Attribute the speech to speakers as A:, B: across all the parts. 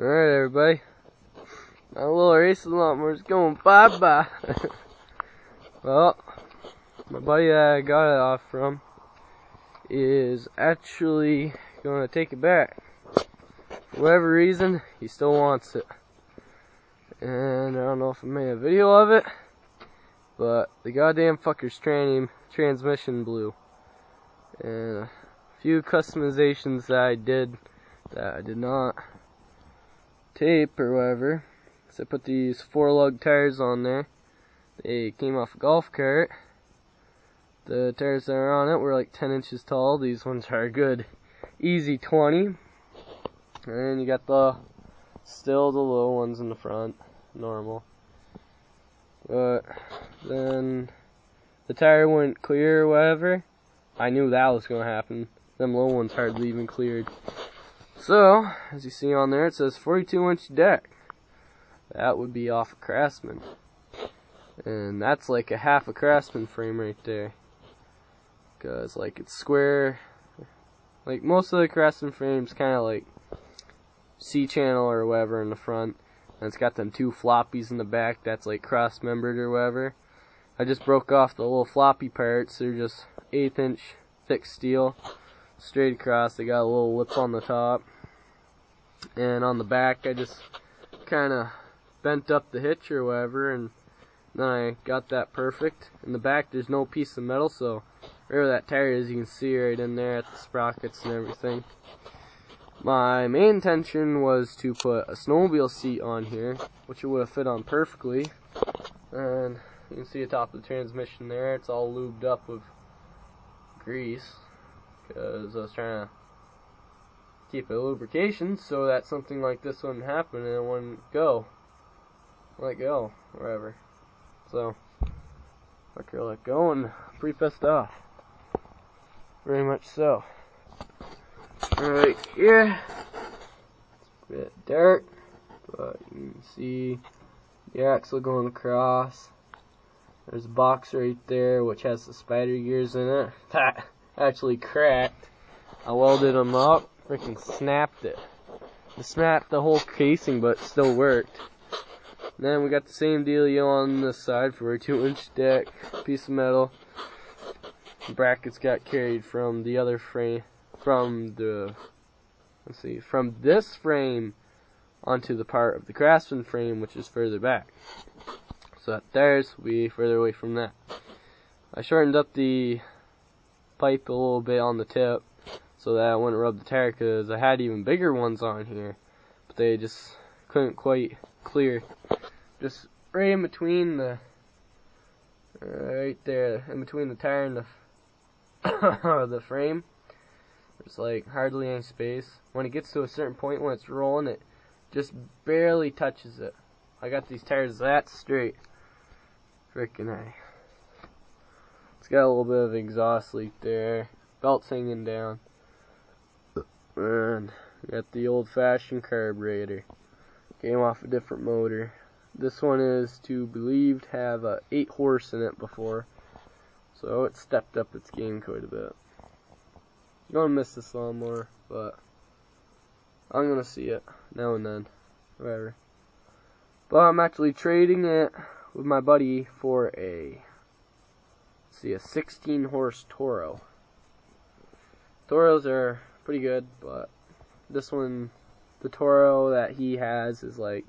A: Alright, everybody. My little racing lawnmower's going bye-bye. Well, my buddy that I got it off from is actually going to take it back. For whatever reason, he still wants it. And I don't know if I made a video of it, but the goddamn fucker's transmission blew. And a few customizations that I did not tape or whatever. So I put these 4-lug tires on there. They came off a golf cart. The tires that are on it were like 10 inches tall. These ones are a good easy 20. And you got still the little ones in the front, normal. But then the tire went clear or whatever. I knew that was gonna happen. Them little ones hardly even cleared. So, as you see on there, it says 42-inch deck. That would be off a Craftsman. And that's like a half a Craftsman frame right there. Because, like, it's square. Like, most of the Craftsman frames kind of like C-channel or whatever in the front. And it's got them 2 floppies in the back that's like cross-membered or whatever. I just broke off the little floppy parts. They're just 1/8-inch thick steel. Straight across. They got a little lip on the top. And on the back, I just kind of bent up the hitch or whatever, and then I got that perfect. In the back, there's no piece of metal, so wherever that tire is, you can see right in there at the sprockets and everything. My main intention was to put a snowmobile seat on here, which it would have fit on perfectly. And you can see the top of the transmission there. It's all lubed up with grease, because I was trying to keep it lubrication so that something like this wouldn't happen and it wouldn't let go, wherever. So, fucker let go, and I'm pretty pissed off. Very much so. Right here, it's a bit dark, but you can see the axle going across. There's a box right there which has the spider gears in it. That actually cracked. I welded them up, freaking snapped it. It snapped the whole casing, but it still worked. Then we got the same dealio on this side for a 2-inch deck, piece of metal. The brackets got carried from the other frame, from this frame onto the part of the Craftsman frame, which is further back. So that tires will be further away from that. I shortened up the pipe a little bit on the tip so that I wouldn't rub the tire, because I had even bigger ones on here, but they just couldn't quite clear. Just right in between right there, in between the tire and the frame, there's like hardly any space. When it gets to a certain point when it's rolling, it just barely touches it. I got these tires that straight. Frickin' A. It's got a little bit of exhaust leak there. Belt's hanging down. And got the old-fashioned carburetor. Came off a different motor. This one is believed to have 8 horse in it before. So it stepped up its game quite a bit. I'm gonna miss this lawnmower, but I'm gonna see it now and then. Whatever. But I'm actually trading it with my buddy for a 16 horse Toro. Toros are pretty good, but this one, the Toro that he has, is like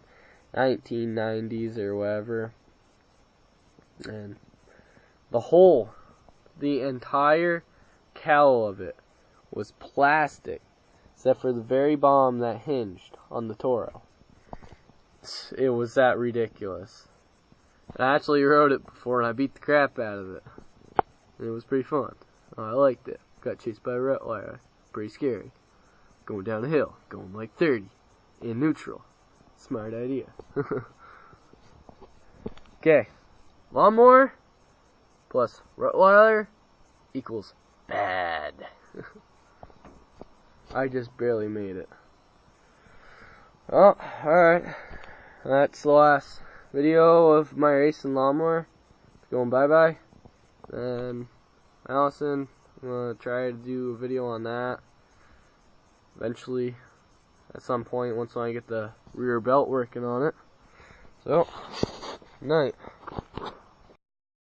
A: 1990s or whatever. And the entire cowl of it was plastic, except for the very bottom that hinged on the Toro. It was that ridiculous. I actually rode it before and I beat the crap out of it. And it was pretty fun. I liked it. Got chased by a Rottweiler. Pretty scary. Going down a hill, going like 30 in neutral. Smart idea. Okay. Lawnmower plus Rottweiler equals bad. I just barely made it. Oh, alright. That's the last video of my racing lawnmower. It's going bye-bye. And Allison, I'm going to try to do a video on that eventually. at some point once I get the rear belt working on it. So, night.